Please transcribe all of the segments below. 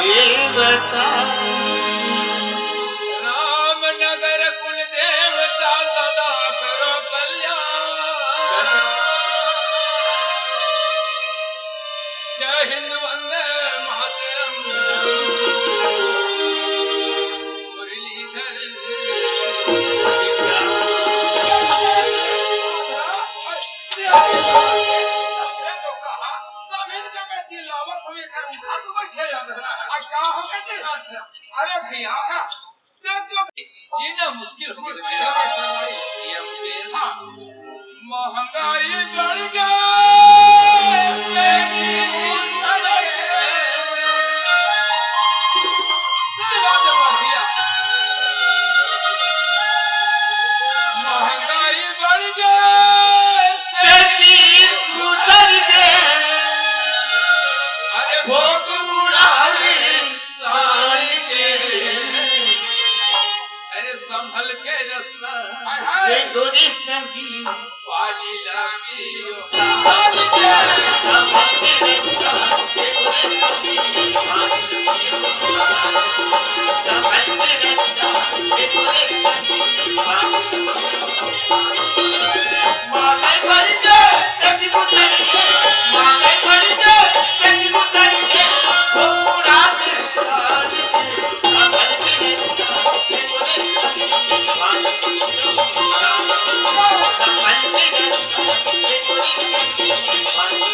देवता रामनगर कुल देवता सदा करो कल्याण। जय हिंद वंदे मातरम। मुरलीधर अरे भैया जीना मुश्किल हो गया। महंगाई बढ़ महंगाई बढ़ गए गुजर गए। अरे भोग बुढ़ाने साल के। अरे संभल के रास्ता से गोरी संगी पानी लगी साल के। संभल के रास्ता से गोरी संगी पानी लगी। संभल के रास्ता से गोरी संगी पानी लगी। महंगाई बढ़ जाए सभी गुजर गए। महंगाई बढ़ जाए सभी गुजर गए। भोग बुढ़ाने साल के। संभल के रास्ता से गोरी संगी पानी लगी। संभल के रास्ता से गोरी संगी पानी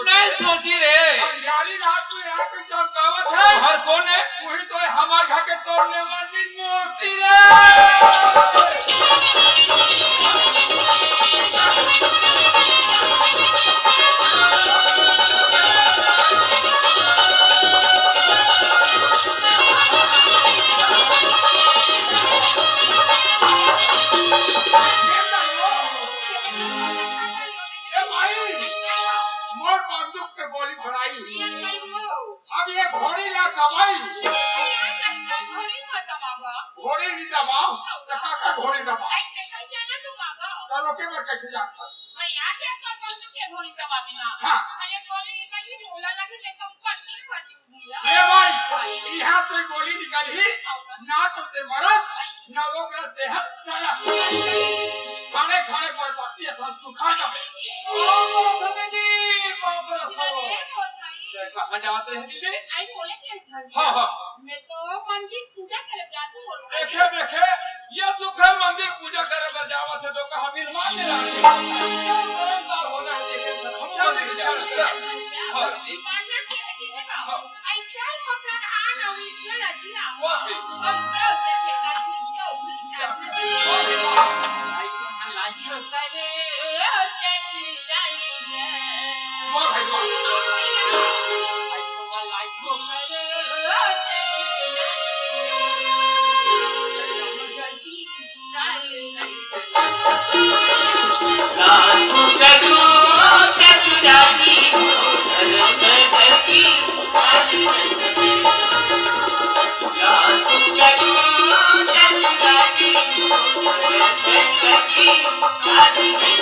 नहीं सोची रे हर कौन है वही तो हमार घर के तोड़ने वाली मोसी रे। अब ये घोड़ी ला दवाई घोड़ी नहीं दबाओ का घोड़ी दबाओ चलो के मैं कैसे जाता हाँ ये भाई यहाँ से गोली निकली ना तो ते मरस ना लोग रहते हैं खाने खाने पर बाकी सब सुखा जाए। कहाँ जाते हैं दीदी? हाँ हाँ मैं तो मंदिर पूजा कर जाती हूँ। देखे देखे ये सुख है मंदिर पूजा करे पर जावा थे तो कहा मिलवा दे रहा शर्मदार होना है देखे हम जल्दी चल हाँ मानना चाहिए ना आई चल कपड़ा आना हुई चला जिला वाह अस्तर देखे काटी आई लाइयो करे चेकी रानी ने वाह भाई वाह आई तो लाइयो करे चेकी रानी ने लालू करू चतुराई धर्म गति सारी गति। लालू करू चतुराई धर्म गति सारी गति।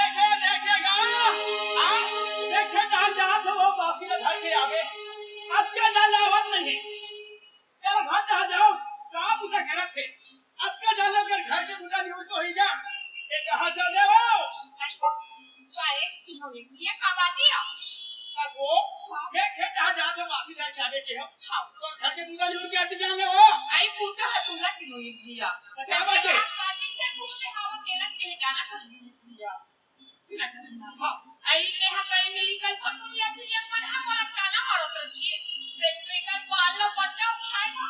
देखेगा देखेगा निकाल के आते जाने हो आई पूछा है तुमला किलो एक दिया क्या बात है पार्टी से पूछे हवा तेरा कह जाना था दिया सुना हां आई में हकारी में निकल तुम या मन हम वाला ताला मारो तो जी देखते कर बाल बच्चा खाए ना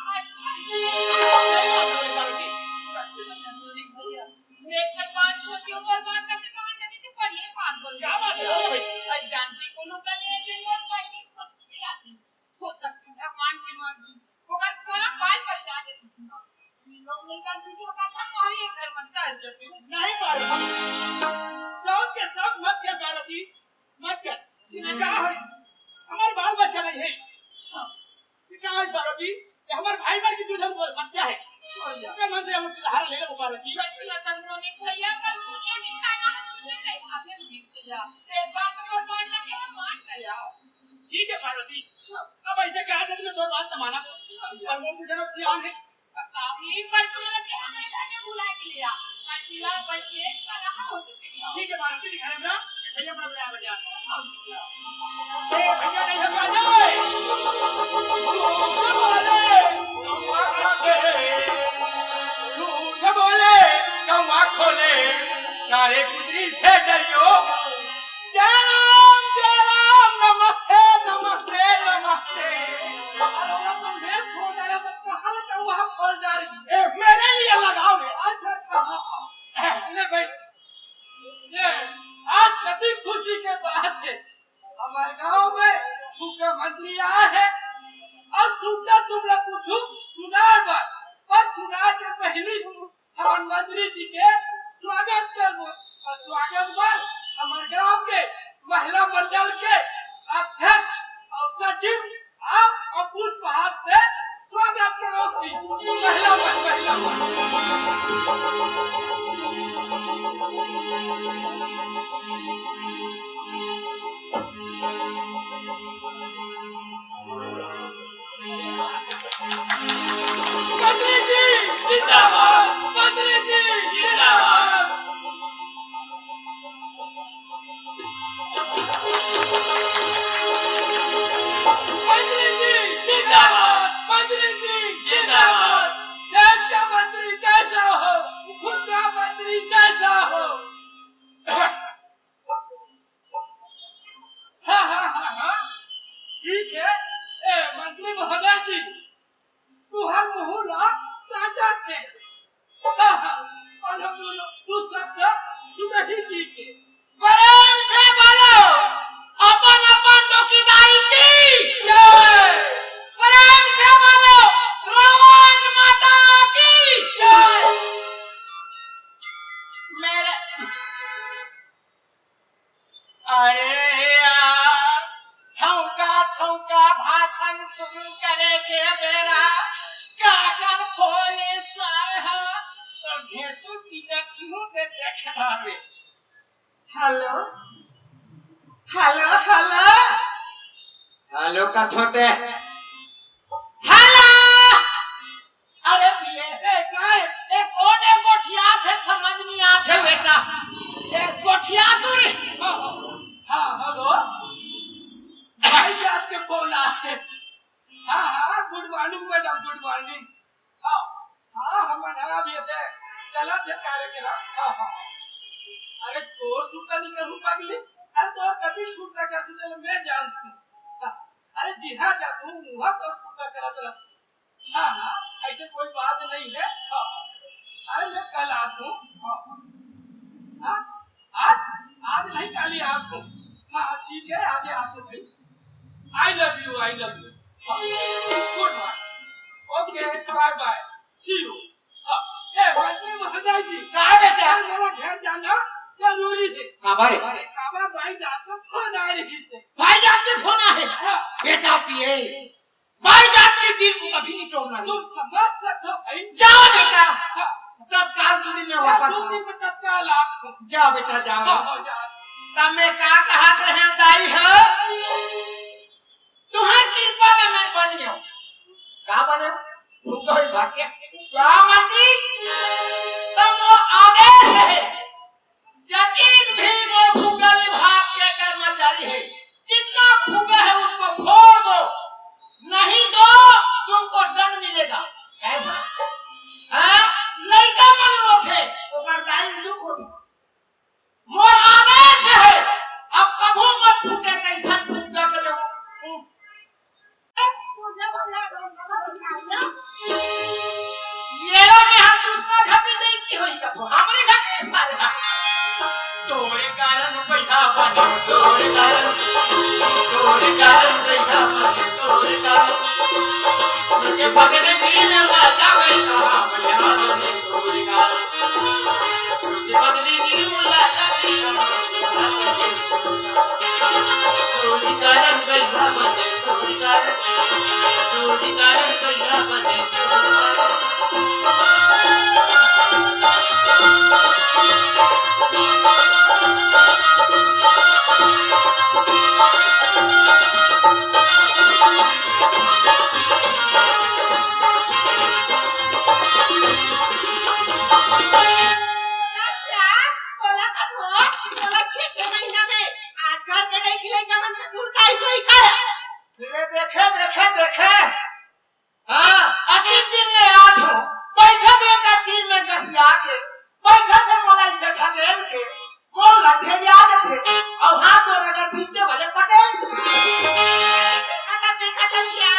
मेरे 500 के ऊपर बात करते कहां जाती थी पढ़िए बात बोल क्या बात है भाई जानती को लोग ले दिन और पहले कुछ नहीं आती हो सकती भगवान की मर्जी अगर कोरा बाल बचा दे लोग निकल वीडियो का था मारी एक घर मत कर देते नहीं पारो सब के सब मत कर पारती मत कर क्या है हमारे बाल बच्चा नहीं है क्या है पारती ये हमारे भाई बहन की जुदा बच्चा है क्या मन से हम सहारा ले ले पारती बच्चा तंत्रों ने भैया कल दुनिया की ताना सुने नहीं आपने लिख दिया एक बात पर मान लगे हम मान गया ठीक है पार्वती अब ऐसे कहा था कि तो बात न माना और वो मुझे ना सियान है काफी पर तुम लगे हमें जाने बुला के लिया अकेला बच्चे कहां होते थे ठीक है पार्वती दिखाने ना भैया अपना बजा बजा ए भैया नहीं हम आ जाए झूठ बोले कौवा खोले सारे कुदरी से डरियो जय राम नमस्ते नमस्ते नमस्ते अरे मैं फोन आया तो कहां जाऊं वहां खोल जा रही ए मेरे लिए लगाओ रे अच्छा ले भाई ये आज कति खुशी के बात है हमारे गांव में मुख्यमंत्री आया है और सुनता तुम लोग कुछ सुनार बात पर सुनार के पहले प्रधानमंत्री जी के स्वागत करो और स्वागत पर हमारे गांव के महिला मंडल के अध्यक्ष और सचिव आप अपूर्व प्रहार से स्वागत करो महिला मंत्री जी जिंदाबाद मंत्री जी जिंदाबाद मंत्री जी जिंदाबाद मंत्री जी जिंदाबाद देश का मंत्री कैसा हो खुद का मंत्री कैसा हो हाँ ठीक है ए मंत्री महोदय जी तू हर मुहूर्त ताजा थे और हम दोनों तू शब्द सुन ही दी के प्रेम से बोलो अपन अपन डोकीदारी की जय प्रेम से बोलो रावण माता की जय मेरे अरे यार ठौका भाषण शुरू करे के बेरा कागन खोले सारे तो झेटू पीछे क्यों देखा रे हेलो हेलो हेलो हेलो कथोते हेलो अरे पिए एक कोने गोठिया थे समझ नहीं आते बेटा एक गोठिया तो रे हाँ हेलो भाई आज के कॉल आए हाँ good morning madam good morning हाँ हम बना भी थे चला थे कार्य के ना हाँ अरे तो सूटा नहीं करूँ पागली अरे तो कभी सूटा कर तूने मैं जानती हूँ अरे जी हाँ जाता हूँ वहाँ तो सूटा करा चला हाँ ऐसे कोई बात नहीं है अरे मैं कल आता हूँ आज नहीं कल ही आता हूँ हाँ ठीक है आगे आते भाई I love you good morning okay bye bye see you ए मंत्री महोदय जी कहाँ बेटा मेरा घर जाना जरूरी है काबा भाई जात को फोन आ रही से भाई जात के फोन है बेटा पिए भाई जात के दिल को कभी नहीं तोड़ना तुम समझ सकते हो भाई जाओ बेटा तत्काल 2 दिन में वापस आओ 2 दिन में तत्काल आओ जाओ बेटा जाओ जाओ तब मैं क्या कहत रहे दाई है तुम्हारी कृपा में मैं बन गया क्या बने तुम तो भाग्य क्या मंत्री तब वो आदेश है जतीन भी वो भूगा विभाग के कर्मचारी है जितना भूगा है उसको फोड़ दो नहीं तो तुमको की होई का हमरे घाटे सारे तोरे कारण पैसा बने तोरे कारण पैसा बने तोरे कारण मुझे पकड़े दिन लगा बैठा मुझे बने तोरे कारण मुझे पकड़े दिन लगा बैठा तोरे कारण पैसा बने तोरे कारण पैसा बने देखे हाँ अगले दिन ले आठ हो बैठा दे का तीर में गसिया के बैठा दे मोलाई से ठगेल के मोल लठे याद थे और हाथ और अगर पीछे वाले पटेल देखा लिया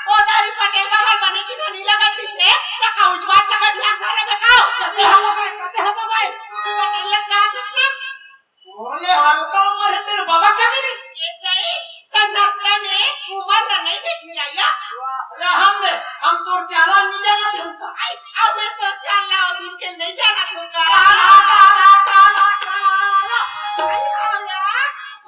ओ दारी पटेल बाबा बने की नहीं लगा किसने तो काउज बात लगा ध्यान धारे बेकाओ कहते हम भाई पटेल लगा किसने बोले हल्का उम्र है तेरे बाबा क्या मेरी ये गई संदर्भ में उम्र नहीं देखी आया रहम दे हम तो चाला नहीं जाना था आई अब मैं तो चाला और दिन के नहीं जाना था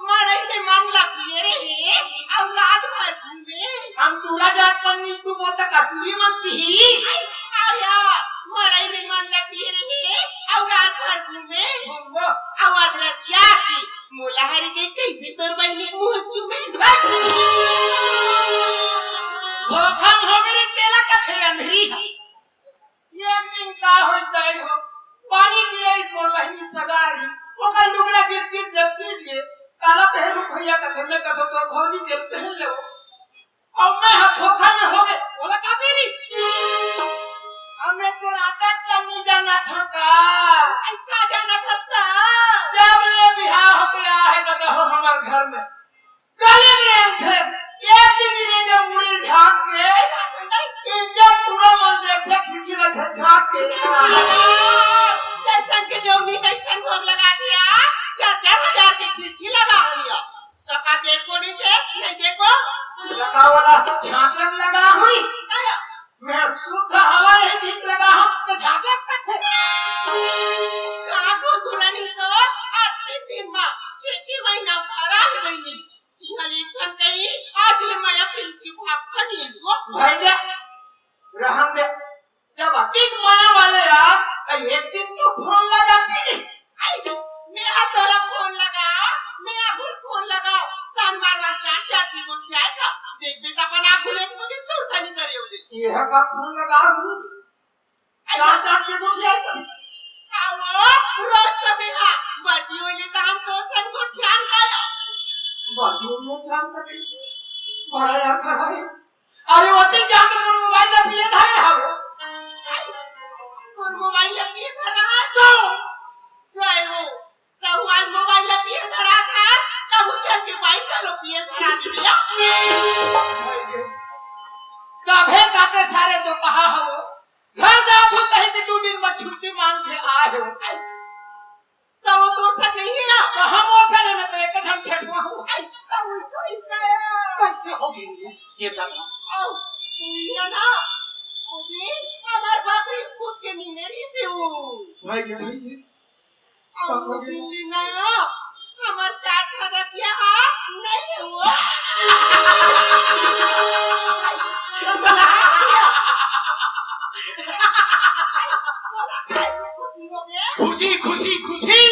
मड़ई में मांगला पिए रहे अब रात भर घूमे हम पूरा जात पन्नी को बोलता कटोरी मत पी आया मड़ई में मांगला पिए रहे अब रात भर घूमे आवाज रतिया की मोलाहरी के कैसे तोर बहनी मुंह चुमे खत्म हो गई तेला का थे अंधेरी ये दिन का हो जाए हो पानी गिरे इस मोर बहनी सगारी ओकर लुगरा गिर गिर लपट गए काला पहन भैया का ठंडे का तो भौजी के पहन ले और मैं धोखा में हो गए बोला का बेरी हमें तो रात नहीं जाना था का ऐसा जाना था जब ले बिहार हो गया है दादा हो हमारे घर में गले में थे एक दिन ने मुड़ी ढाक के इंजन पूरा मन देखते खिड़की में से झांक के जैसन के जोगनी तैसन भोग लगा दिया 4,000 की खिड़की लगा लिया तो का देखो नहीं देखो लगा वाला झांके में लगा हुई मैं शुद्ध हवा नहीं ठीक लगा हूं तो झांके कैसे काको गुरानी तो आते दिन में 6 महीना भरा नहीं लेकिन कहीं आज ले माया फिल्म की भाग खनी सो भाई दे रहम दे जब अतीत माया वाले यार एक दिन तो फोन लगाती नहीं आई मेरा तोला फोन लगा मेरा भी फोन लगा कान मारवा चार की गुठिया का देख बेटा बना खुले मुझे सुरता नहीं करे हो ये का फोन लगा हूं चार की गुठिया आओ रोज तो मेरा बड़ी वाली तो हम तो सन गुठिया खाया बाजू में चांद कटे बड़ा यार खड़ा है अरे वो दिन जाके मोर मोबाइल में पिए धारे हावे और मोबाइल में पिए धरा तो गए हो तो आज मोबाइल में पिए धरा था तब चल के बाइक का लो पिए धरा दिया कभे काते सारे तो कहा हो घर जा तू कहीं कि 2 दिन में छुट्टी मांग के आए हो तो वो तो सब नहीं है तो हम ओखने में तो एक हम ठेठवा हूं ऐसा उल्टो इसका कैसे हो गई ये बताओ आओ ये ना ओदी हमार बकरी खुश के नीनेरी से हो भाई अब दिल्ली ना हमार चाट खाना किया नहीं हुआ खुशी खुशी खुशी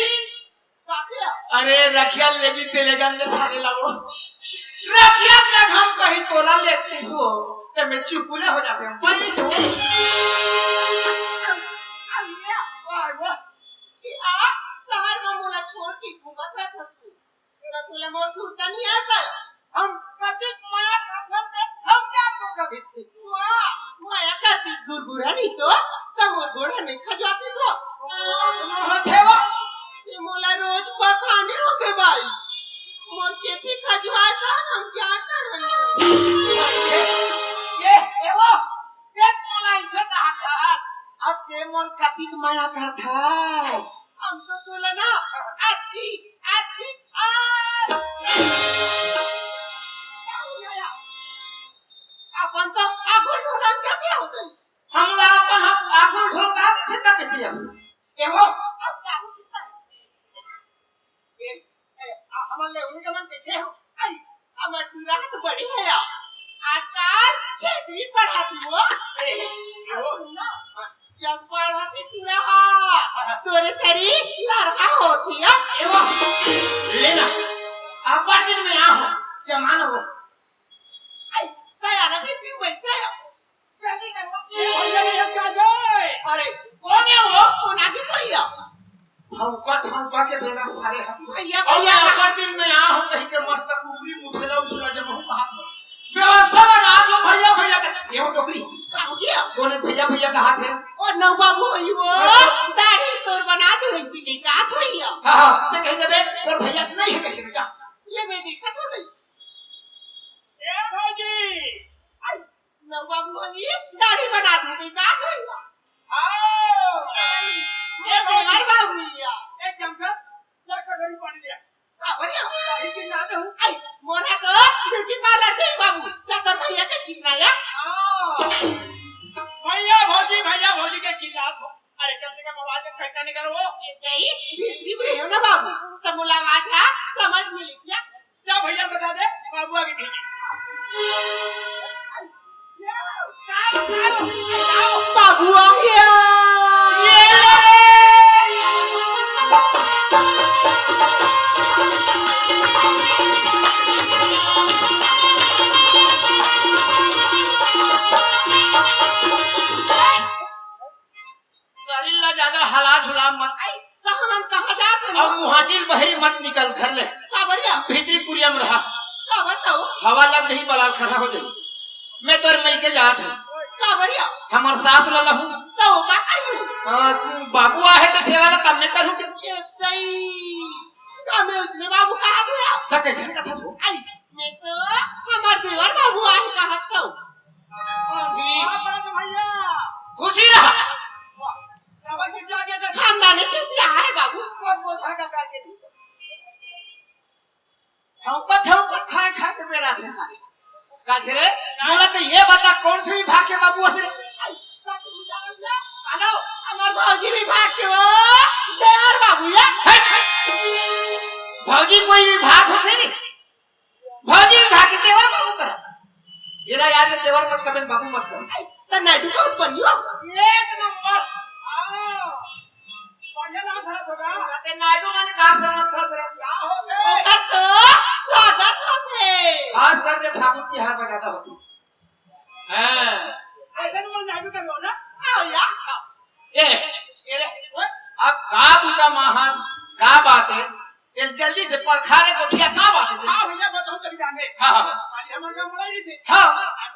अरे रखिया लेगी तेलेगन में सारे लगो रखिया जब हम कहीं तोला लेते हो तो मैं चुपले हो जाते हैं बैठो शहर में मोला छोड़ के घूमत रहत तू तेरा तोला मोर सुरता नहीं आता हम कभी माया करते हम जान को कभी थी वाह माया करतीस गुरगुरा नहीं तो मोर गोड़ा नहीं खा जातीस हो होते वो ये मोला रोज पकाने हो के भाई मोर चेती खजवाता हम क्या कर रहे ये वो सेट मोला इसे कहा था अब ये मन कतिक माया करता हम तो तुलना आती आती अपन तो आगुल ढोलक जाते होते हमला अपन हम आगुल ढोलक आते थे तब बेटी हम एवो अब चाहू कितना ए हमले उन्हीं का मन कैसे हो आई हमार पूरा तो बड़ी है यार आजकल छेवी पढ़ाती हो जस पढ़ाती पूरा तोरे शरीर लड़का होती है एवो लेना अब दिन में आओ जमान हो आई क्या ना कितनी बैठे हो जल्दी करो ये क्या जाए अरे कौन है वो कौन आगे सही है हमका के बेरा सारे हती भैया भैया अब दिन में आओ कहीं के मस्त कुकरी मुठेला उठला जब हम बात व्यवस्था लगा दो भैया भैया ये टोकरी गया कौन भैया भैया का हाथ है और नौवा होई वो दाढ़ी तोर बना दे वैसी की का थोई है हां तो कह देबे और भैया नहीं है कह जा ले मैं देखा तो नहीं ए भाजी आई नौवा होई दाढ़ी बना दूंगी का थोई आओ ये देवर बाबूया एक चमचा जाकर गई पानी लिया बढ़िया दाढ़ी की ना दो आई मोरा तो ब्यूटी पार्लर से बाबू चाकर भैया से चिकनाया भैया भौजी के चिल्लात हो अरे कम से कम आवाज कैसा नहीं करो ये गई भीतरी बुरी हो ना बाबू तो बोला आवाज है समझ में लीजिए जा भैया बता दे बाबू आगे भेजे बाबू आ गया ज्यादा हला झुला मत तो हम कहां जात हैं अब मुहाटिल बहरी मत निकल घर ले का बढ़िया भीतरी पुरिया में रहा का बताओ हवा लग गई बलाल खड़ा हो गई मैं तोर मई के जात हूं का बढ़िया हमर साथ ल लहू तो का करू बाबू आ है तो ठेवा काम नहीं करू के सही का मैं उसने बाबू कहा दिया तो कैसे कथा हो आई मैं तो हमर देवर बाबू आ है कहा तो भैया खुशी रहा खानदानी किसी है बाबू कौन बोझा का करके दी ठौका खाए खा के मेरा थे सारे कैसे रे बोला तो ये बता कौन से विभाग के बाबू असरे हेलो हमार भौजी विभाग के हो देवर बाबू या भौजी कोई विभाग होते नहीं भौजी विभाग के देवर बाबू कर येरा याद में देवर मत कबन बाबू मत कर तो नाटू का बनियो एक नंबर बढ़िया नाम धरा होगा ते नायडू ने काम करना था जरा क्या हो गए ओकर तो स्वागत होते खास करके ठाकुर की हार बजाता होती हां ऐसे में नायडू का हो ना आओ यार ए अब का बुता महान का बात है ये जल्दी से परखारे कोठिया का बात है हां भैया बताओ तभी जाने हां हां खाली हमर का बुलाई थी हां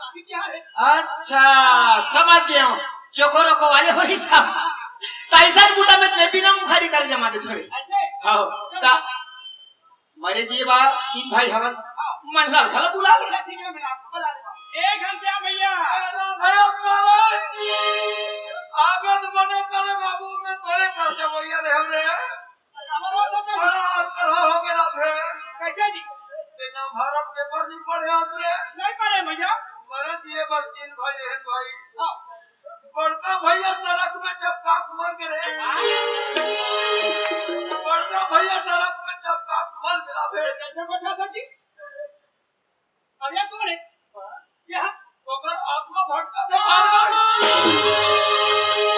अभी क्या है अच्छा समझ गया हूं चोकोरो को वाले हो हिसाब तैसा बूटा में मैं बिना मुखारी कर जमा दे थोड़े ऐसे हां ता मरे जी बा तीन भाई हवन मनला भला बुला ले सिंह में मिला बुला ले एक घंटे से भैया भयो आगे तो मने करे बाबू में तोरे कर के भैया रे हमरे हमरो तो करो हो के रखे कैसे जी तेना भारत पेपर नहीं पढ़े असरे नहीं पढ़े भैया मरे जी बार तीन भाई रहन भाई हां बड़का भैया नरक में चपका मर गए बड़का भैया नरक में चपका मर गया फिर कैसे बैठा था जी अरे कौन है क्या ओकर आत्मा भटका था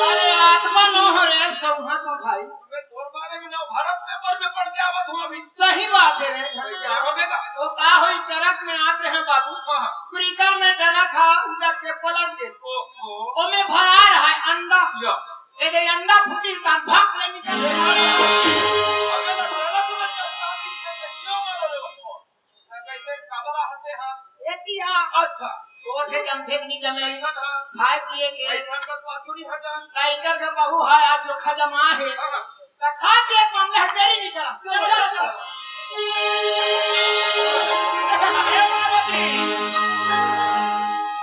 अरे आत्मा न हो रे सौहा तो भाई मैं तोर बारे में ना भारत पेपर में पढ़ के आवत हूं अभी सही बात है रे क्या होगा वो का होई चरक में आत रहे बाबू क्रिकल में डना खा उदा के पलट के ओ में भरा रहा है अंडा ए दे अंडा फूटी ता भाग ले निकल अच्छा तोर से जमथे नहीं जमे ऐसा खाए पिए के ऐसा का पाछुरी हटा टाइगर का बहू है आज जो खजमा है का खा के कम ले तेरी निकल चल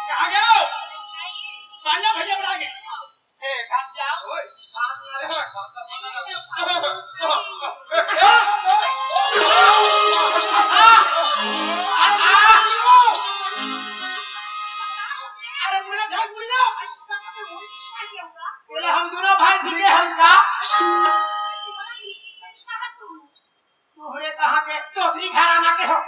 कहां गए पाला भैया बना के ए खाचा ओए खास ना रे खासा अरे मेरा भाई मुझे बोले हम दोनों भाई झुके हमका सोहरे कहाँ के चौधरी घराना के हो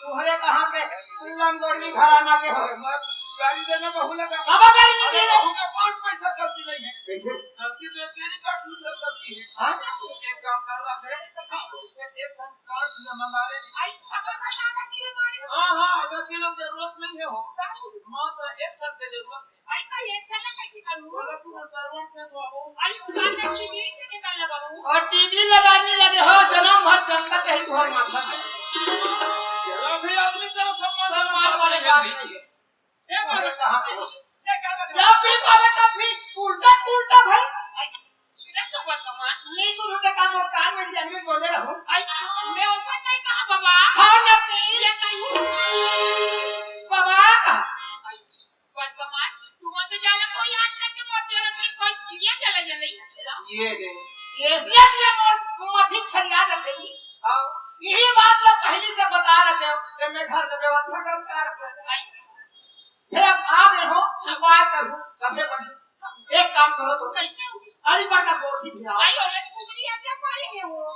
सोहरे कहाँ के लंगोटी घराना के हो गाड़ी देना बहु लगा बाबा गाड़ी नहीं दे बहु का 5 पैसा गलती नहीं है कैसे गलती तो तेरी काट लूट गलती है हां एक काम कर रहा है एक काम काट न मंगारे हां अगर किलो जरूरत नहीं है हो मात्र एक छत की जरूरत है बोला तू सर्वेंट से और टीवी लगाने लगे हो जन्म भर चमकत रही घर माथा चलो भी आदमी तेरा सम्मान मार वाले बात नहीं है ये बात कहां पे हो जब भी पावे तब भी उल्टा भाई नहीं तो लोग काम और कान में जमीन बोले रहो हाँ ना बाबा का ये दे ये में मोर मथी छरिया देती यही बात तो पहले से बता रहे हो कि मैं घर का व्यवस्था कर फिर अब आ गए हो उपाय करूं कभी पड़ी एक काम करो तो अड़ी पर का कोसी से आओ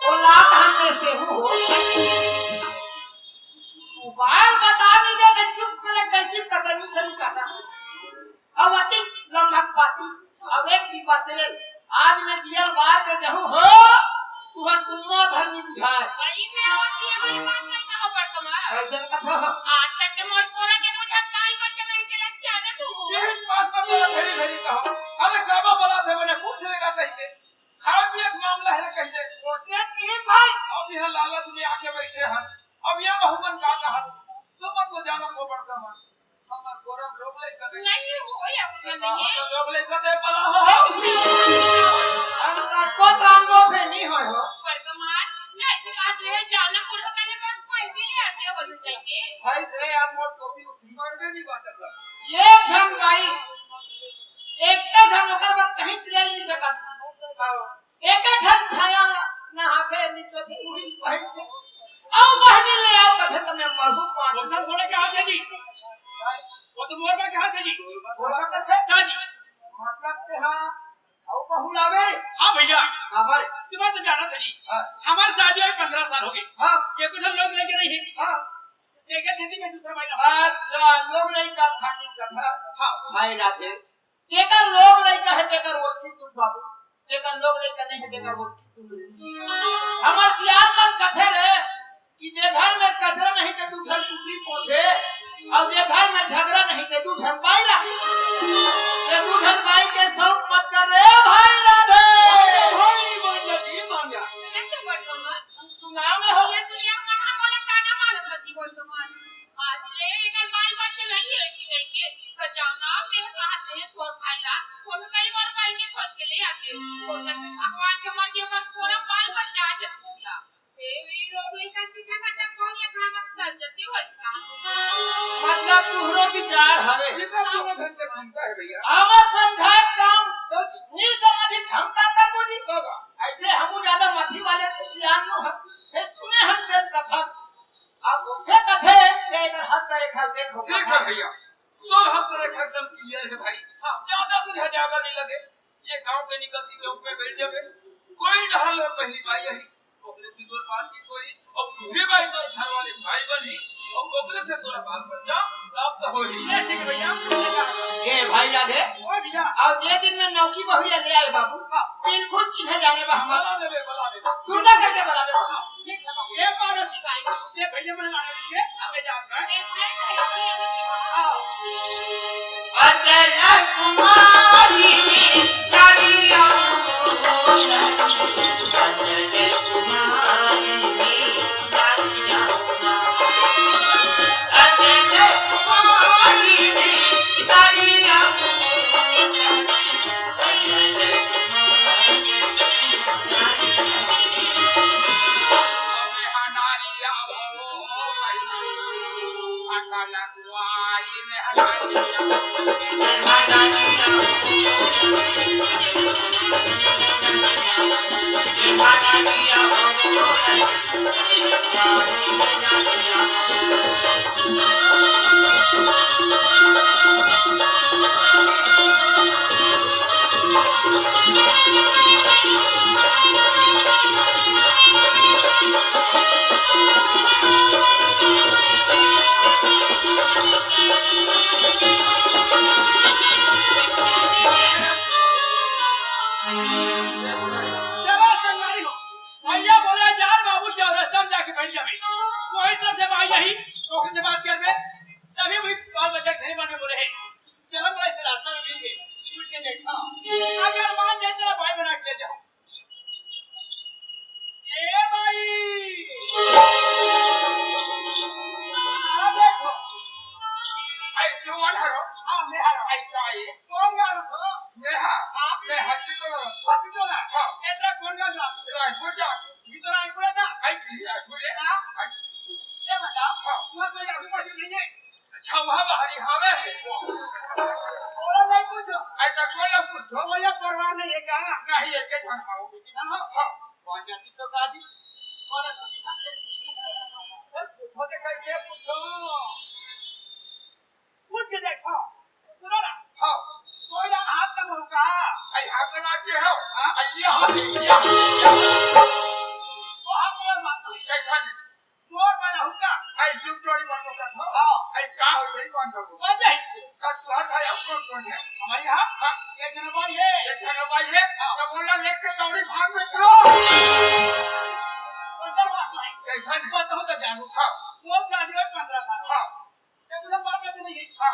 वो लात हम में से हो उपाय बता नहीं दे मैं चुप कर चुप कतनी से नहीं करता अब अति लम्बक बाती अब एक भी पास ले आज मैं दिया बात में जहूं हो तुहर कुम्मा धर्मी बुझाए जन कथा ये बात पर भेरी भेरी कहो अरे काबा बला थे मैंने पूछ लेगा कहिए खान भी एक मामला है कहिए उसने तीन भाई अब यह लालच में आके बैठे हैं अब यह बहुमन का कहा तुम तो जानो को पड़ता है हमर गोरख लोग ले कर लोग ले कर बला हो हम को काम वो पे नहीं हो भाई से आप मोट कॉपी उठी मरबे नहीं बात सब ये झम भाई एक तो झम ओकर बाद कहीं चले नहीं सकत एक झम छाया ना हाथे नीचे थी उही पहन के आओ बहनी ले आओ कथे तने मरहु पांच सब थोड़े के हाथ जी वो तो मोर में के हाथ जी बोला कथे का जी मतलब के हां आओ बहु लावे हां भैया हमारे तुम्हें तो जाना था जी हमारे शादी में 15 साल हो गए हां ये कुछ हम लोग लेके नहीं है हां लेके खेती में दूसरा भाई अच्छा लोग नहीं का खाटी कथा हां भाई राधे जेकर लोग नहीं का है जेकर वोटी तू बाबू जेकर लोग नहीं का नहीं है जेकर वोटी तू हमार सियाद मन कथे रे कि जे घर में कचरा नहीं तो तू घर टुकड़ी पोछे और जे घर में झगड़ा नहीं तो तू झंपाई ला ये तू झंपाई के शौक मत कर रे भाई राधे भाई मान जा तू नाम में हो भगवान के मर्जी होकर पूरा बाल बच्चा आज पूरा देवी लोग लेकर पीछा करते कौन ये घर मत कर देती हो इसका मतलब तुहरो विचार हवे ये सब दोनों घंटे सुनता है भैया आवा संघात काम नी समझी धमका कर बोली बाबा ऐसे हमू ज्यादा मथी वाले कुशियान नो है सुने हम तेल कथा अब उनसे कथे लेकर हाथ पे रेखा देखो ठीक है भैया तो हंस रेखा एकदम क्लियर है भाई हां ज्यादा दूर हजागा नहीं लगे ये गांव के निकलती चौक पे बैठ जावे कोई ढहल और पहली बाई यही ओकरे से दूर बात की कोई और पूरे भाई तो घर वाले भाई बनी और ओकरे से तोरा बाल बच्चा प्राप्त हो ही ठीक है भैया ए भाई राधे ओ भैया और जे दिन में नौकी बहुरिया ले आए बाबू बिल्कुल चिन्ह जाने बा हमारा बला लेवे सुनता करके बता दे ठीक है ये कौन सिखाई ये भैया मैं आने के आगे जाऊंगा अजय कुमारी कालिया अजय कुमारी कालिया अजय कुमारी कालिया हनारिया अकाला कुआई में हटाई चलो संगारी हो भैया बोले यार बाबू चौरस्ता में जाके बैठ जावे कोई तरफ से भाई नहीं तो से बात कर रहे तभी भी बाल बच्चा घर में बोले है चलो मैं इस रास्ते में मिल गए कुछ नहीं देखा अगर मान जाए तेरा भाई बना के ले जाओ ए भाई आ देखो आई जवान हरो हां मैं हरो आई काय कौन गा रहा नेहा मैं हत्ती तो ना हां एतरा कौन गा रहा तेरा हो जा भीतर आई पड़ा था आई बोले ना ए बता हां तू तो आगे पाछे नहीं है अच्छा वहां बाहरी हावे और नहीं पूछो आई तो कोई पूछो भैया परवाह नहीं है क्या नहीं है के जान आओ हां हां कौन जाती तो गाड़ी और पूछो तो कैसे पूछो पूछ देखो सुनो ना हां कोई हाथ का होगा आई हाथ लगाते हो हां ये हाथ वो हाथ और मारता कैसा नहीं मोर बना होगा आई चुप जोड़ी बनो का था हां आई का हो गई कौन था वो बन जाए का तुहार भाई अब कौन है हमारे यहां हां ये जनवाई है तो बोला लेट के दौड़ी भाग में करो कैसा बात है कैसा नहीं बात हो तो जानू हां वो शादी और 15 साल हां ये मुझे बात नहीं है हां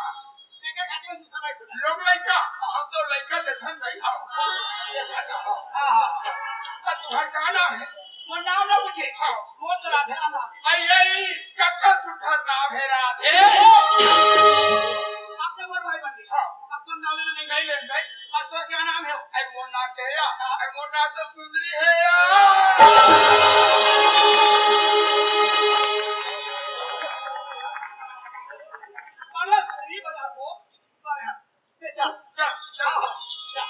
लेके खाते में दूसरा भाई लोग लड़का हम तो लड़का देखन नहीं हां हां का तुहार का नाम है वो नाम ना पूछे हां वो तो राधे नाम आई आई कक्का सुथर नाम है राधे आपने मोर भाई बन गई हां अपन नाम नहीं ले भाई और तो क्या नाम है आई मोना के या आई मोना तो सुंदरी है या वाला सुंदरी बता सो चल चल चल चल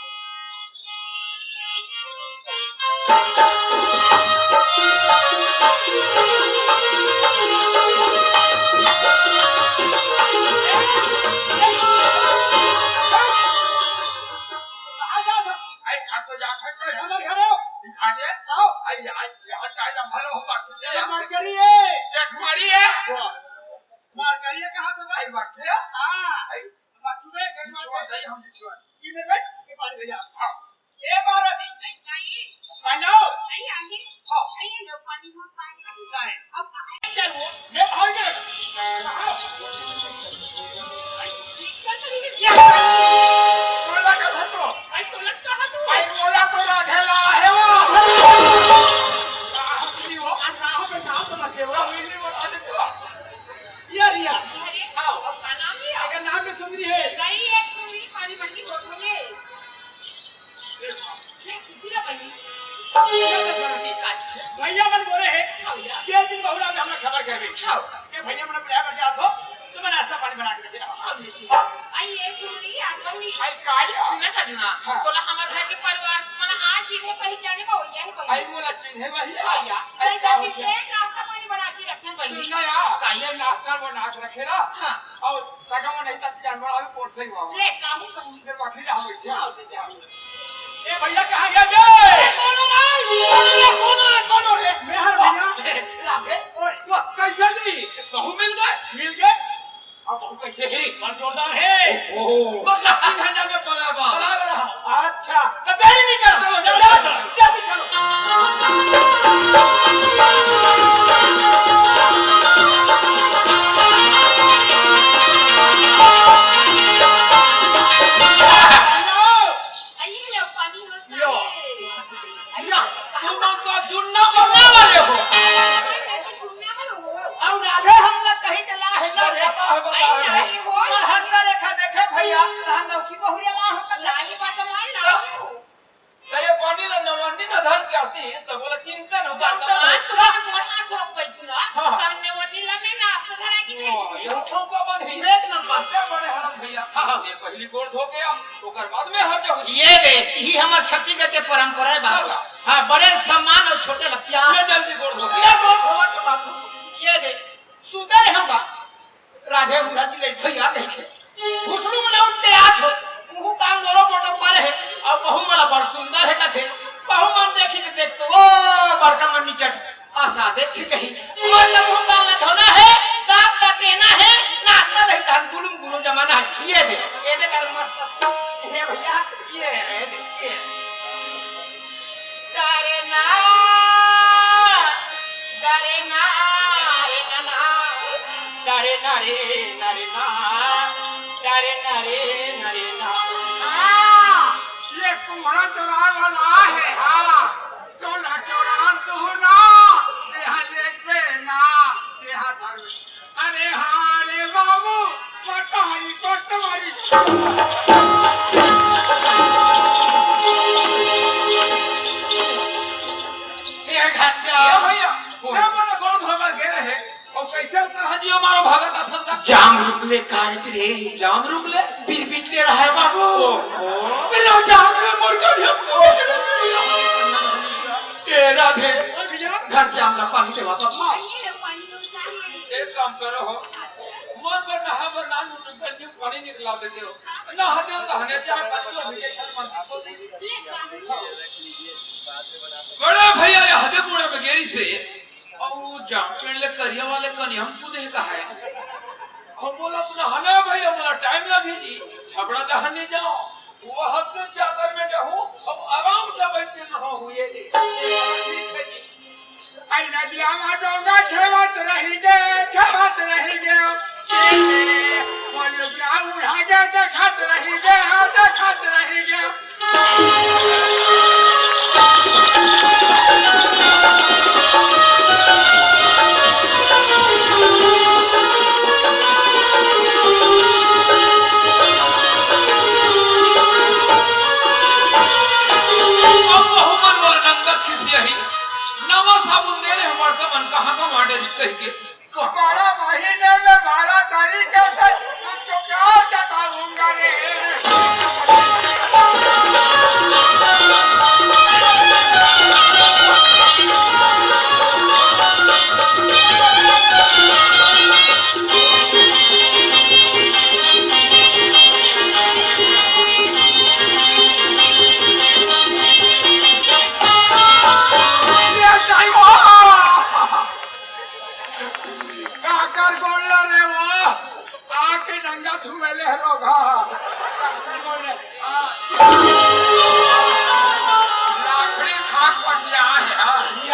भैया मन बोले है जे दिन बहुला में हमरा खबर करबे के भैया मन बुलाया कर जाओ तो मैं नाश्ता पानी बना के देना आई ये सुनी आगनी आई काय सुना करना तोला हमर घर के परिवार मन आज जिन्हें पहचाने बा होया है आई मोला चिन्हे भैया भैया ऐसा किसे नाश्ता पानी बना के रखे भैया सुना यार काय नाश्ता बना के रखे ना हां और सगा में नहीं तक जानवर अभी पोर से हुआ ले काहू कहूं फिर बाकी जा हो ए भैया कहां गया जे कौन रे मेहर भैया राधे ओए तो कैसे नहीं कहूं मिल गए अब बहु कैसे है कौन जोरदार है ओहो मतलब 3 घंटा में बराबर अच्छा तो देरी नहीं कर चलो जल्दी चलो गोड़ धो के ओकर बाद में हर जो ये दे ही हमर छत्तीसगढ़ के परंपरा है बाबा। हां बड़े सम्मान और छोटे लपिया मैं जल्दी गोड़ धो ये गोड़ धोवा के बाबू ये दे सुधर हम बा राधे मुरा जी ले भैया कहि के घुसलू में उठते आठ हो मुंह कान मोरो मोटो पर है और बहु मला बड़ सुंदर है कथे बहु मन देखी के देख तो ओ बड़का मन नीचट आशा देख कही मतलब मुंह कान ना धोना है दांत कटेना है नाता नहीं धान गुलुम गुरु जमाना है ये दे कर मस्त ये भैया ये देखिए तारे ना तारे ना रे ना तारे ना रे ना तारे ना रे ना ये कुम्हारा चौराहा वाला है हां तो ना चौराहा तो ना देहा लेके ना देहा धर अरे हां रे बाबू पटाई पटवारी ये घाचा भैया मैं बड़ा गोड़ धोवा गए है और कैसे कहा जी हमारा भागत था जाम रुकले काट रे जाम रुक ले फिर बिटले रहा है बाबू बिना जाम के मोर का हमको ए राधे घर से हमला पानी के वापस मार एक काम करो हो मन पर नहा पर नान निकल पानी निकला देते हो नहाते हो नहाने चाहे पंचो विकेशन मन आपको बड़ा भैया ने हदे पूरा बगेरी से और जाम पेड़ ले करिया वाले कनी हमको देख का है हम बोला तो नहाना भैया बोला टाइम लगे जी झबड़ा नहाने जाओ वो हद चादर में रहूं अब आराम से बैठ के नहा हुए आई नदिया में डोंगा खेवत रही गे बोले ब्राह्मण उड़ा के देखत रही गे नवा साबुन दे रहे हमारे सामान कहाँ का माडे जिसका ही के 12 महीने में 12 तारीख से तुमको क्या चताऊंगा रे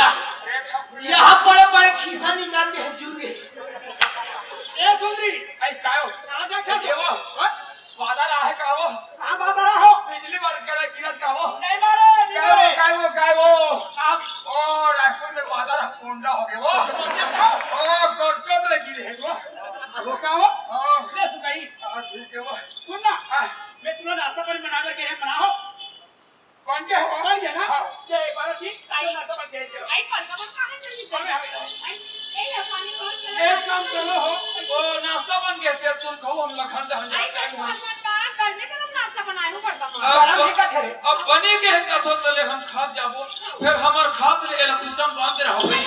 यहाँ बड़े बड़े खीसा निकाल के जुगे ए सुंदरी आई कायो राजा का देवो बादल आहे का वो हां बाबा हो बिजली मार करे गिरत का वो नहीं मारे कायो अब ओ राइफल में बादल कोंडा हो गए वो ओ कोटको में गिरे है वो का हो हां ले सुनाई हां ठीक है वो सुन ना मैं तुम्हें नाश्ता पानी बना करके है बनाओ कौन के हो बन गया ना ये बार ठीक टाइम नाश्ता बन गया आई पर का कहां चली गई ए पानी कौन एक काम करो हो वो नाश्ता बन गया फिर तुम खाओ हम लखन दहन करने का नाश्ता बनाए हो पड़ता अब बने के है कथो तले हम खाद जाबो फिर हमर खाद ले लकुटम बांध रहो भाई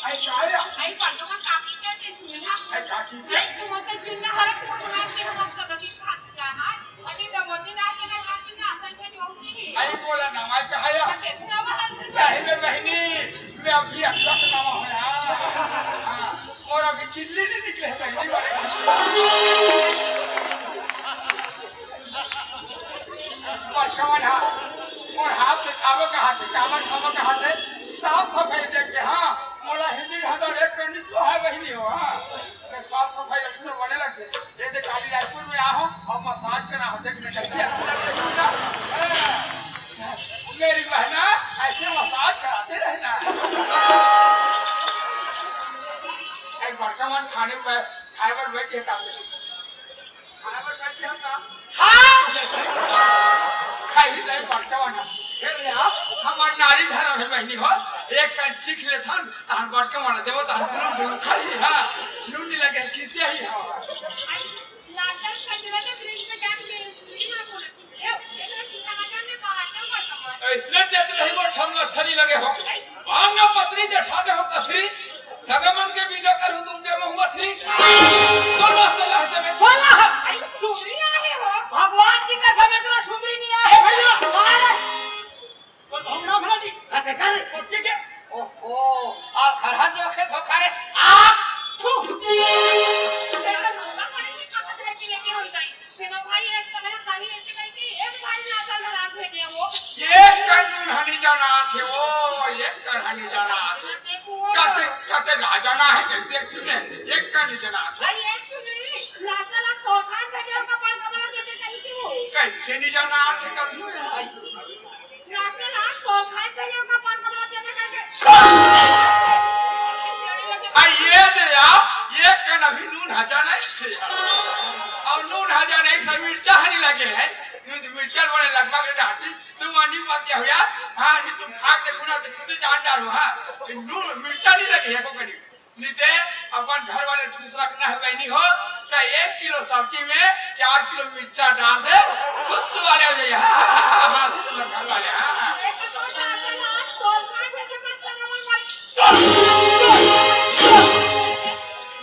आई काया आई पर का काकी के दिन ना आई काकी से आई तुम तो दिन हर को बना के हम सब की खात जाना अभी तो बोलने ना के ना हाथ में आसन के जोगी आई बोला ना मैं कहाया साहिब बहनी मैं अभी अच्छा नामा हो रहा और अभी चिल्ली नहीं निकले बहनी वाले और हाथ से खावो का हाथ का हाथ है साफ सफाई देख के हाँ मोला हिंदी हज़ार एक कंडीशन है बहनी हो हाँ साफ सफाई अच्छे से बने लगते ये देख काली रायपुर में आओ और मसाज करा हो देखने कैसी अच्छी लग रही है ना मेरी बहना ऐसे मसाज कराते रहना एक वर्तमान खाने पर खाइबर बैठ के काम खाइबर बैठ के काम हाँ खाई जाए वर्तमान फिर यार हमारी नारी धर्म है बहनी हो एक कान चीख ले थान तान बाट के मार देबो तान दुनु खाई हां नून नहीं लगे किसे ही हां लाचार कंजरा के ब्रिज पे जाके ब्रिज में बोले ए समाचार में बाहर क्यों करता है इसने चेत रही को छमला छरी लगे हो आंगा पत्नी जठा दे हो तफरी सगमन के बीना कर तुम के मुंह मछली बोल मसला है में बोला आई सुंदरी आहे हो भगवान की कसम इतना सुंदरी नहीं है भैया तो धमना भला जी अरे कर छोटे के ओहो आ खरहन जोखे धोखा रे आ थू तेरा नौका पानी में कहां से लेके होई गई तेरा भाई एक पगला काली ऐसे गई थी एक भाई नाचल रात भेटे वो एक कानून हनी जाना थे वो एक कहानी जाना थे कहते ना जाना है देख सुने एक कहानी जाना थे आई एक सुंदरी नाचल तो खान भेटे कपाल कपाल देते कहीं थी वो कैसे नहीं जाना थे कथी नाचल तो खान भेटे कपाल कपाल देते कहीं ये दे यार ये कन अभी नून हजाना से और नून हजाना से मिर्चा हनी लगे है मिर्चा बड़े लगभग डाटी तुम अन्नी बात क्या हो यार हां नहीं तुम खा के खुना तो खुद जान डाल हो हां नून मिर्चा नहीं लगे है को करी नीते अपन घर वाले दूसरा ना है नहीं हो तो 1 किलो सब्जी में 4 किलो मिर्चा डाल दे खुश वाले हो जाए हां घर वाले हां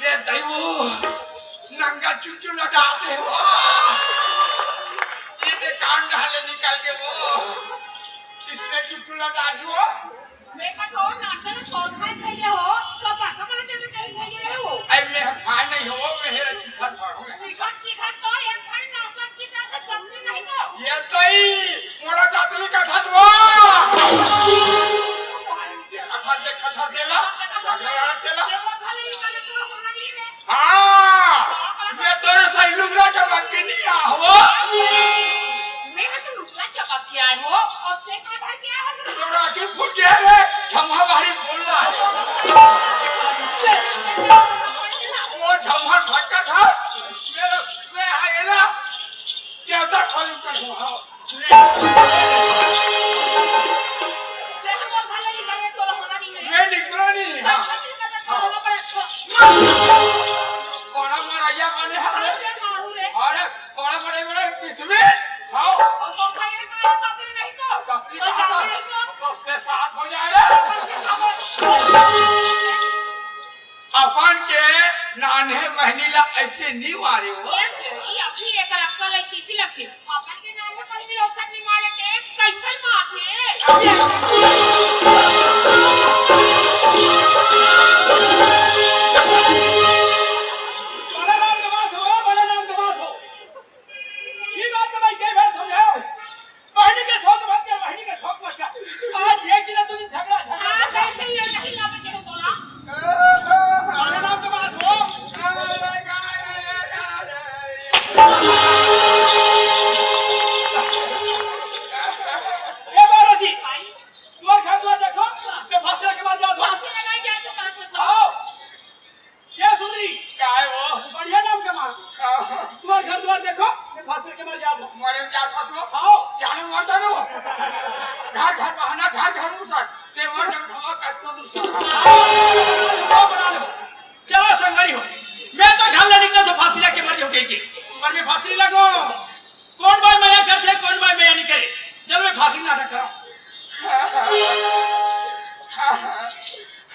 ये दैवो नंगा चुचू लटाते हो ये दे कान ढाले निकाल के वो इसने चुचू लटाती हो मैं का तो नाचल तो खान भेजे हो कपाल कपाल देते कहीं भेजे रहे हो आई मैं खान नहीं हो मेरा चिखा था चिकन तो एक खान नाचल चिकन से कम नहीं तो ये तो ही मोरा जातली का था वो कथा देला देला वो खाली निकाले तो होना नहीं है हां मैं तोरे सही लुगरा के बाकी नहीं आ हो मैं तो लुगरा चबक के आए हो और ते का क्या है तोरा की फुट गया रे छमहा बाहरी बोल रहा है वो छमहा भटका था मैं आएला देवता खोल कर दो हां ये निकलो नहीं हां कोना मराया माने हारे अरे कोना मरे मरे किसमें हां कपड़ी तो से साथ हो जाएगा अपन के नाने महिला ऐसे नहीं वारे हो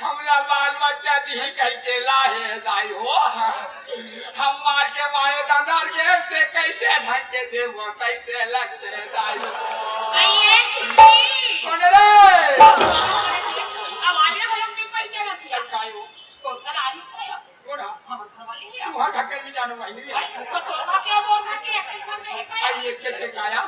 हमला बाल बच्चा दी कैसे लाहे जाई हो हम मार के मारे दंदर के से कैसे ढक के देबो कैसे लगते जाई हो कौन रे आवाज हम लोग के पैसे रखी काय हो कौन कर आ रही है कोना हम घर वाले हैं तू ढक के नहीं जानो भाई तो का बोल रहा है एक संग है आई एक के चकाया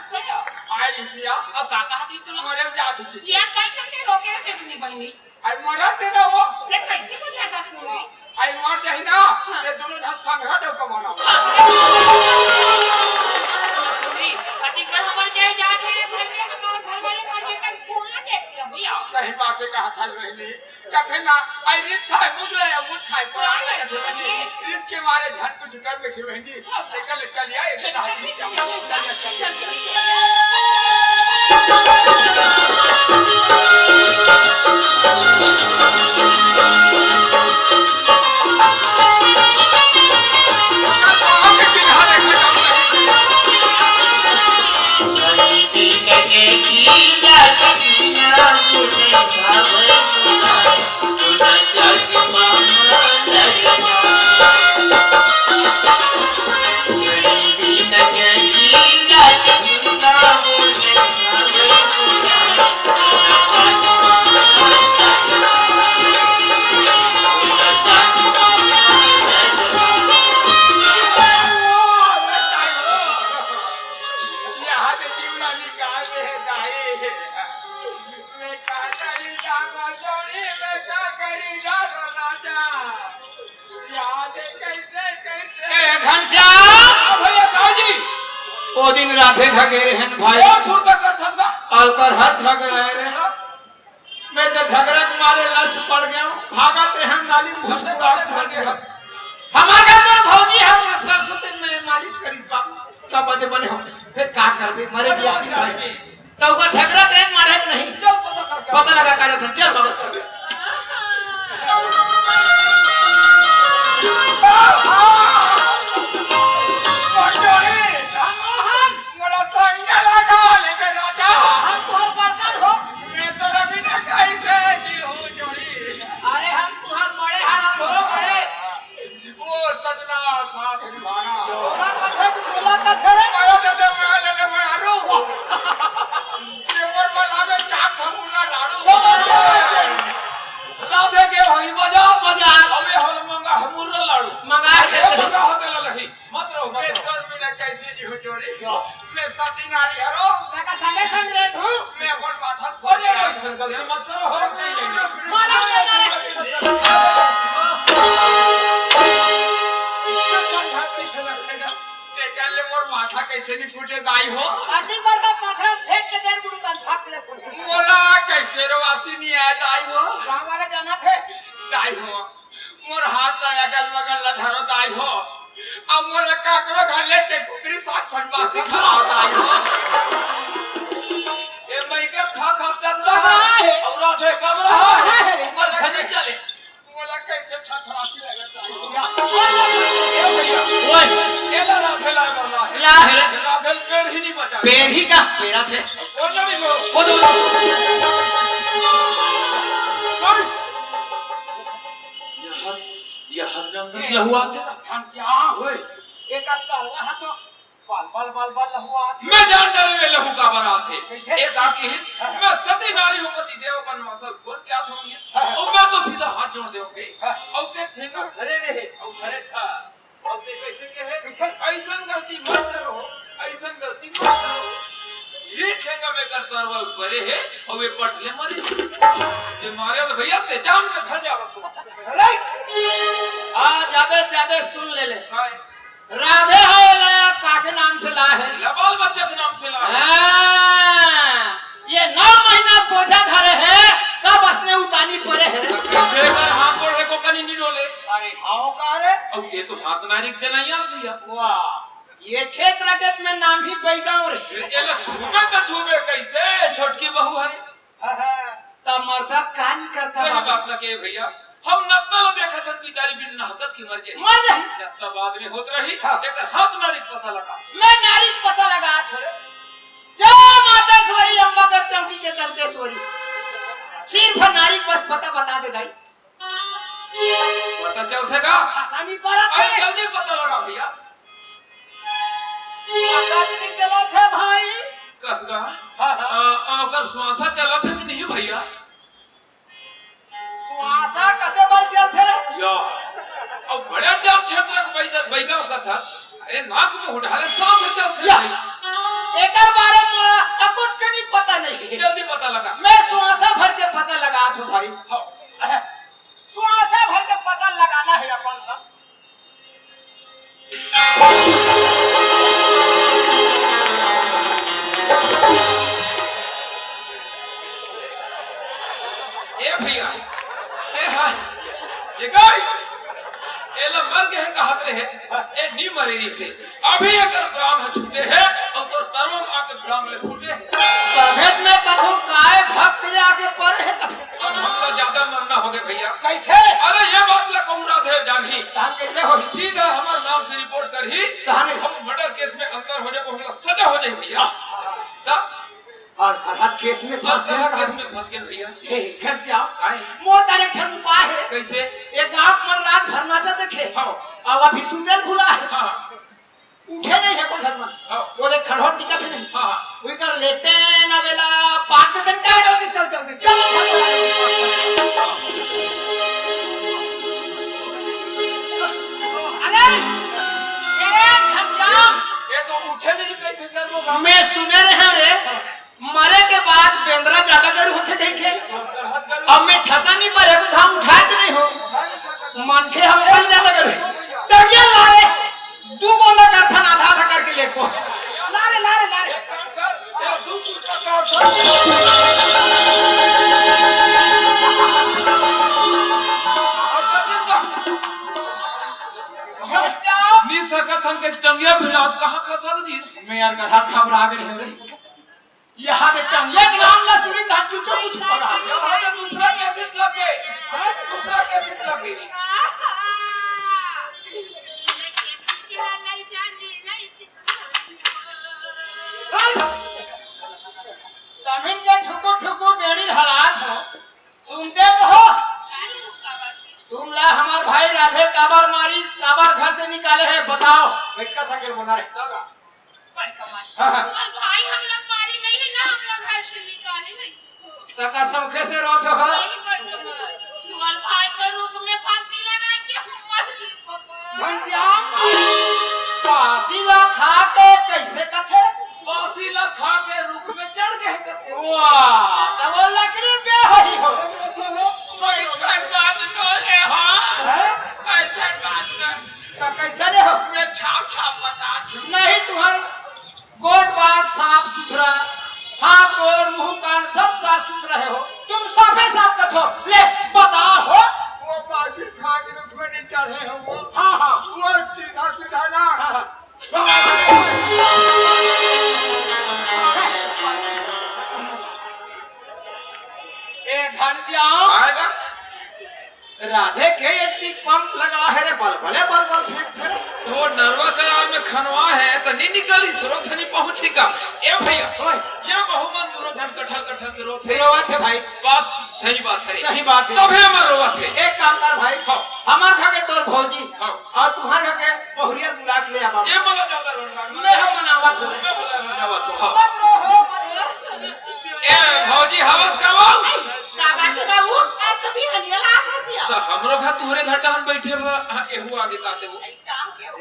आई रिसिया अब काका हाथी तो मरे जा थी ये कैसे के रोके से नहीं बनी आई मरा तेरा वो ये कैसे को ज्यादा सुनी आई मर जाई ना ये दोनों धस संघरा दो कमाना सुनी कटी कर हमर जाए जात है घर में हमार घर वाले मर गए कल फूल ना देख भैया सही बात है कहा था बहनी कथे ना आई रिस खाए मुझले मुझ खाए पुराण लगे थे बहनी रिस के मारे झन कुछ कर बैठे बहनी निकल चलिए इधर आ चलिए ओ दिन राधे धगे रहन भाई और सुरता कर थका अलकर हाथ थक रहे रे मैं तो झगड़ा के मारे लस पड़ गया भागत रहन नाली में घुस के घर के हमारा तो भौजी हम सरस्वती में मालिश करिस बाप सब बने बने हम फिर का करबे मरे जी आती भाई तो का झगड़ा ट्रेन मारे नहीं चल पता लगा कर चल बाबू कैसे नहीं फूटे गाय हो अर्धी बार का पाथर फेंक के देर गुरु का भाग ले फूटे मोला कैसे रवासी नहीं आया गाय हो गांव वाले जाना थे गाय हो मोर हाथ लाया गल मगल ला धरो गाय हो अब मोला काकरो घर ले ते कुकरी साथ संवासी खा गाय हो ए मई के खा खा कर रहा है और राधे कब रहा है ऊपर खने चले मोला कैसे ठठरासी लगा ए भैया ओए एला राधे ला बोला है ला है राधे पेड़ ही नहीं बचा पेड़ ही का पेड़ा थे और नहीं वो दो ये हरदम लहुआ था खानसिया ओए एक आता हुआ तो बाल हुआ मैं जान डरे में लहू का बारात है एक आपकी हिस मैं सती नारी हूं पति देव बन मसल बोल क्या छोड़ी और मैं तो सीधा हाथ जोड़ देओगे और देखेगा घरे रहे और घरे था और ते कैसे कहे ऐसन गलती मत करो ऐसन गलती मत करो ये ठेंगा में कर तरवल परे है और वे पटले मरे ये मारे भैया ते जान में खा जावा आ जाबे सुन ले राधे है लाया काके नाम से ला है लबाल बच्चे के नाम से ला है ये 9 महीना बोझा धरे है कब असने उतानी पड़े है कैसे कर हाथ गोड़ है को कनी नहीं डोले अरे हाओ का रे अब ये तो हाथ नारी जनाइया दिया वाह ये क्षेत्र के में नाम ही बैगांव रे ये लो छूबे कैसे छोटकी बहू है तब मर्दा का नहीं करता सही बात ना के भैया हम नत्ता देखा था बेचारी बिन नहकत की मर गई मर जाए नत्ता बाद में होत रही एक हाथ नारी पता लगा मैं नारी पता लगा छोड़े जय माता स्वरी अंबाकर चौकी के दंतेश्वरी सिर्फ नारी बस पता बता दे गई पता चलतेगा आसानी पर अब जल्दी पता लगा भैया पता नहीं चला था भाई कसगा अगर श्वासा चला था कि नहीं भैया आशा कते बल चलते या अब बड़ा जाम क्षेत्र के बैगांव का था अरे नाक में उठाले सांस चलते एकर बारे में अकुछ के नहीं पता नहीं जल्दी पता लगा मैं श्वासा भर के पता लगा तो भाई श्वासा भर के पता लगाना है अपन सब ए भैया ए हां ये गाय ए एला मर गए कहत रहे ए नी मरेरी से अभी अगर प्राण है छूटे है और तो तरव आके प्राण ले फूटे प्रभेद में कथो काय भक्त ले आके पड़े है कथो तो हमला ज्यादा मरना हो गए भैया कैसे अरे ये बात ला कहूं राधे जानही धान कैसे हो सीधा हमारे नाम से रिपोर्ट करही धान हम मर्डर केस में अंतर हो जाए हमला सजा हो जाए भैया तब और हर केस में फंस गए केस में फंस गए भैया घर से आओ आए मोर कैरेक्टर उपाय है कैसे एक गांव में रात भर नाचा देखे हाँ अब अभी सुंदर खुला है हाँ उठे नहीं है कोई घर में हाँ बोले खड़ो दिक्कत नहीं हाँ कोई कर लेटे ना बेला पाट में दिन का जल्दी चल जल्दी चल अरे ए घरश्याम ये तो उठे नहीं कैसे कर मैं सुने रहे रे मरे के बाद बेंद्रा ज्यादा देर होते देखे अब मैं ठसा नहीं मरे तो धाम उठा नहीं हो मन के हम कल ज्यादा करे तब ये लारे दू गोला का था आधा आधा करके ले को लारे लारे लारे नी सकत हम के टंगिया भिलाज कहां खा सकती मैं यार का हाथ घबरा गए रे यहाँ के टंगिया के नाम ना सुनी था चुचो कुछ पड़ा यहाँ तो दूसरा कैसेट लग गए दूसरा कैसेट लग गई तमिन के ठुको ठुको बेड़ी हालात हो सुनते तो हो तुम ला हमार भाई राधे काबर मारी काबर घर से निकाले है बताओ बैठका था के बना रे हाँ हाँ भाई हम लोग मारी नहीं ना हम लोग घर से निकाले नहीं तका सौखे से रोत हो नहीं बड़कमर तुम्हारे भाई के रूप में फांसी लगा के मर गई पापा घनश्याम फांसी ला खा के कैसे कथे फांसी ला खा के रुक में चढ़ गए कथे वाह तब वो लकड़ी के होई हो कैसे बात न है हाँ कैसे बात न तो कैसे रे हो मैं छाप छाप बता छू नहीं तुम्हारे कोट बार साफ सुथरा हाथ और मुंह कान सब साफ सुथरा है हो तुम साफे साफ कथो ले बताओ हो वो बासी खा के रुक में नहीं चढ़े हो वो हाँ हाँ वो सीधा सीधा ना हाँ हाँ ए घनश्याम आएगा राधे के इतनी पंप लगा है रे बल भले बल बल फेंक दे तो नरवा करार में खनवा है तो नहीं निकली सुरत नहीं पहुंची का ए भैया ओए ये बहुमन दोनों घन कठल कठल के रोते रोवत है भाई बात सही बात है सही बात है तभी हमार रोवत है एक काम कर भाई हाँ। हमार घर के तोर भौजी हाँ। और तुम्हारे घर के बहुरिया बुला के ले आवा ये मला ज्यादा रोना मैं हम मनावत हो मैं बोला धन्यवाद हो हाँ मत रहो मत ए भौजी हवस करवाओ बाबा के बाबू आज तो भी हनियला हंसिया तो हमरो घर तुहरे घर हम बैठे एहू आगे काते हो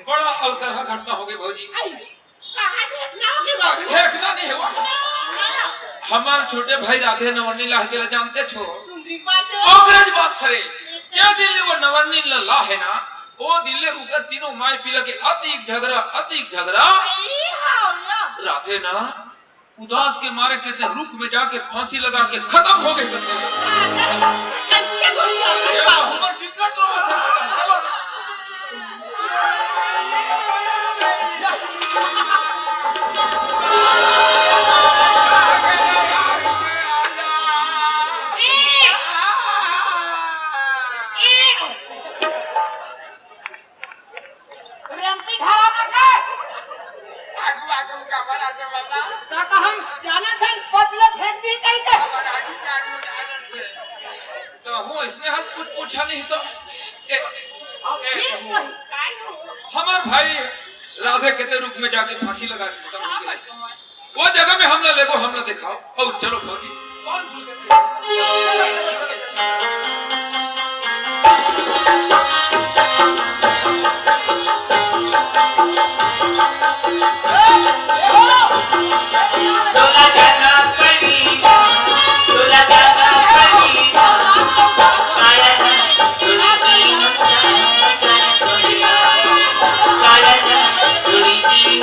बड़ा अवतर घटना हो गई भौजी कहां देखना होगी बाबू देखना नहीं हुआ हमार छोटे भाई राधे नवरनी लाह दिला जानते छो सुंदरी बात है ओकरज बात हरे क्या दिल्ली वो नवरनी ला है ना वो दिल्ली उकर तीनों माय पिला के अतिक झगड़ा ई हाउला राधे ना उदास के मारे कहते रुख में जाके फांसी लगा के खत्म हो गए कहते कैसे बोलता ये है बाबू हमर दिक्कत हो रेमती धारा में का आगू आगू का बड़ा से बाबा ताका हम जाने थे पचले फेंक दी कहीं के हमारा आजू का आनंद से तो हम इसने हंस कुछ पूछा नहीं तो काय हो हमार भाई राधे कहते रुख में जाके फांसी लगा के खत्म हो गया वो जगह में हमला लेगो हमला दिखाओ और चलो भौजी तोला जाना पड़ेगा तोला जाना पड़ेगा काया ना चोरी की काया ना चोरी की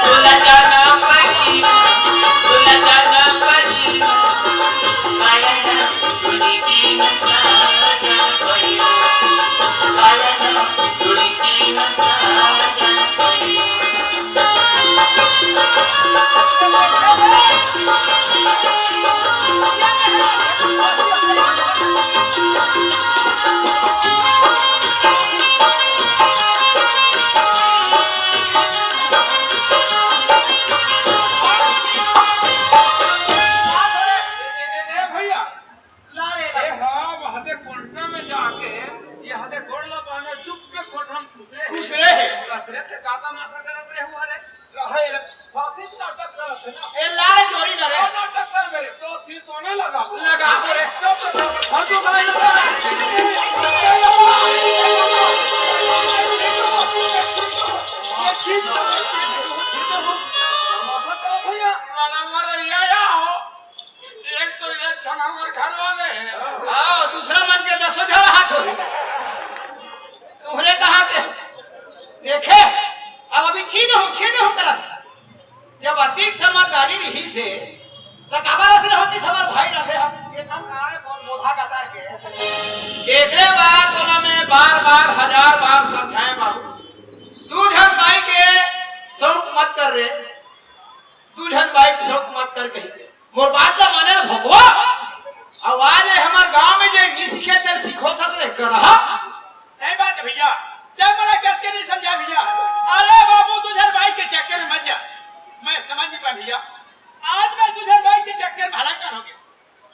तोला जाना पड़ेगा तोला जाना पड़ेगा काया ना चोरी की भैया ए हाँ वहाँ पे कोर्टा में जाके यहाँ पे गोड़ लगाना चुप के कोर्टा में खुश रहे कसरे के दादा मासा करत रहे हमारे रहे फांसी नाटक करत है ना ए लारे चोरी करे नाटक कर मेरे तो सिर तो नहीं लगा तो रे हम तो भाई लगा ये चीज मासा करत भैया नंबर लिया हो एक तो ये छनावर घर वाले आओ दूसरा मन के 10 हजार हाथ हो तुहरे कहां के देखे अब अभी छीने हो करा जब अधिक समझदारी रही से तो काबर से होती हमार भाई रहे हम ये काम कारे बहुत बोधा कतार के एकरे बाद तोला में बार हजार बार समझाए बाबू तू ढंग भाई के शौक मत कर रे तू ढंग भाई के शौक मत कर कही मोर बात का माने भगवा आवाज है हमार गांव में जे नी सीखे ते सीखो था रे करहा सही बात है भैया जब मना करके नहीं समझा भैया अरे बाबू तुझे भाई के चक्कर में मत जा मैं समझ नहीं पा भैया आज मैं तुझे भाई के चक्कर में हलाक हो गया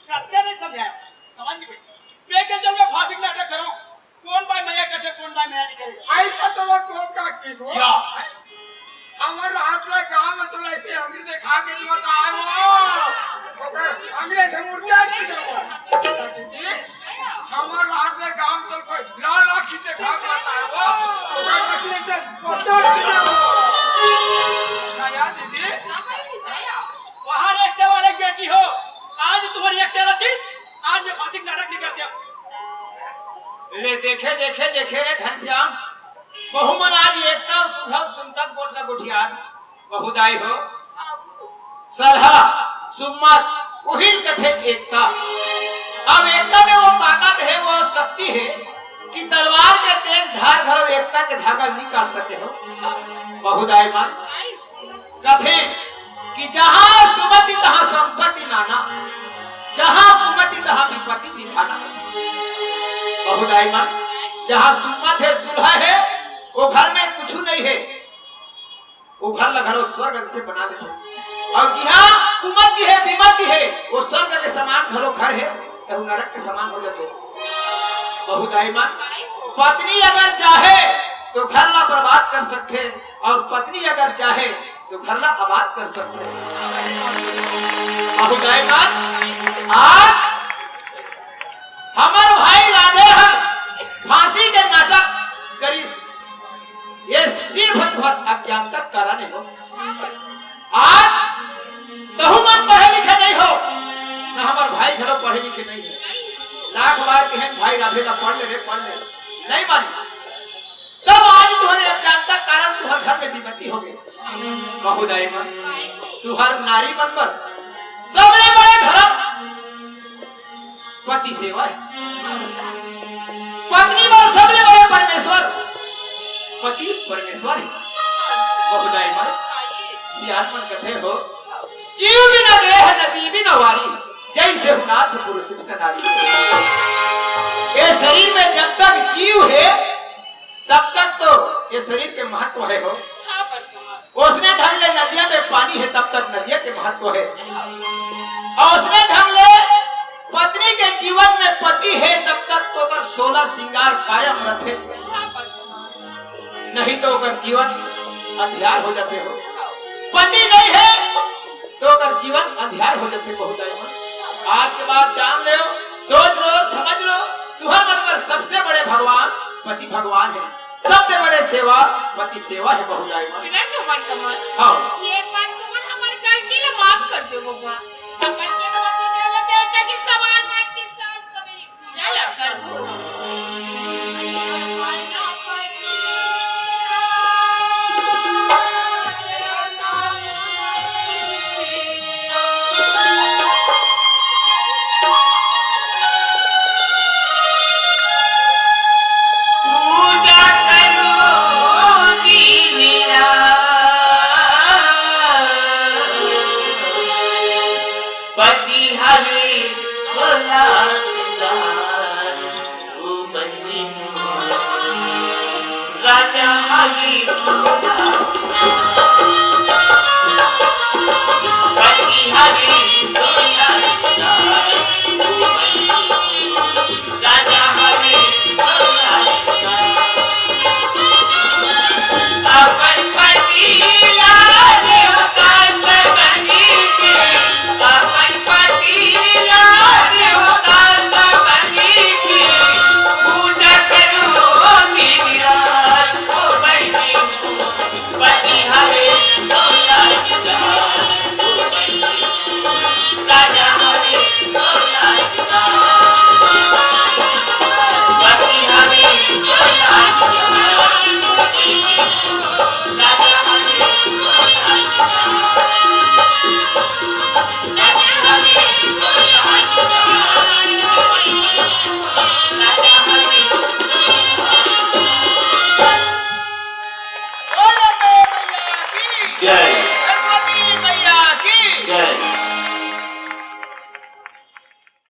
करते नहीं समझाया समझ नहीं पाई मैं के चल मैं फांसी नाटक करूं कौन भाई मजा करते कौन भाई मजा नहीं करेगा आई तो तो कौन का किस हो या हमारे हाथ में गांव में तो ऐसे अंग्रेज खा के जो बता वो अंग्रेज से मुर्गा नहीं दो दीदी हमारे हाथ में गांव तो कोई लाल आंखी से खा के बता वो अंग्रेज से पटक के दो नया दीदी वहां देखते वाले बेटी हो आज तुम्हारी एक 33 आज मैं फांसी नाटक नहीं कर दिया ले देखे घनश्याम बहुमन आज एकता सब सुनता कोटला गुठियार बहुदाई हो सलहा सुम्मत उहिल कथे एकता अब एकता में वो ताकत है वो शक्ति है कि तलवार के तेज धार घर एकता के धागा नहीं काट सकते हो बहुदाई मान कथे कि जहां सुमति तहां संपत्ति नाना जहां कुमति तहां विपत्ति दिखाना बहुदाई मान जहां सुमत है सुलह है वो घर में कुछ नहीं है वो घर लगा स्वर्ग से बना ले और जहाँ कुमति है विमति है वो स्वर्ग के समान घरों घर है तो नरक के समान हो जाते बहुदाई मान पत्नी अगर चाहे तो घर ला बर्बाद कर सकते और पत्नी अगर चाहे तो घर ला आबाद कर सकते बहुदाई मान आज हमार भाई राधे हर फांसी के नाटक करी ये सिर्फ बहुत अज्ञानता कारण हो आज तहु मन पढ़े लिखे नहीं हो ना हमार भाई घरों पढ़े लिखे नहीं है लाख बार कहें भाई राधे का पढ़ ले नहीं मानी तब आज तुम्हारे अज्ञानता कारण तुम्हारे घर में विपत्ति हो गई बहुदाई मन तुम्हार नारी मन पर सबसे बड़े धर्म पति सेवा है पत्नी पर सबसे बड़े परमेश्वर पति परमेश्वर है बहुदाई मन सियार मन कथे हो जीव बिना देह नदी बिना वारी जैसे हुनाथ पुरुष बिना नारी ये शरीर में जब तक जीव है तब तक तो ये शरीर के महत्व है हो उसने ढंग ले नदिया में पानी है तब तक नदिया के महत्व है और उसने ढंग ले पत्नी के जीवन में पति है तब तक तो अगर 16 श्रृंगार कायम रखे नहीं तो अगर जीवन अंधियार हो जाते हो पति नहीं है तो अगर जीवन अंधियार हो जाते बहुत आज के बाद जान लो सोच लो समझ लो तुम्हारे मन पर सबसे बड़े भगवान पति भगवान है सबसे बड़े सेवा पति सेवा है बहुदाई हाँ ये बात तुम हमारी गलती ले माफ कर दो बबुआ अपन के पति देव देवता की समान बात के साथ कभी पूजा कर पूजा करो दीन रात परी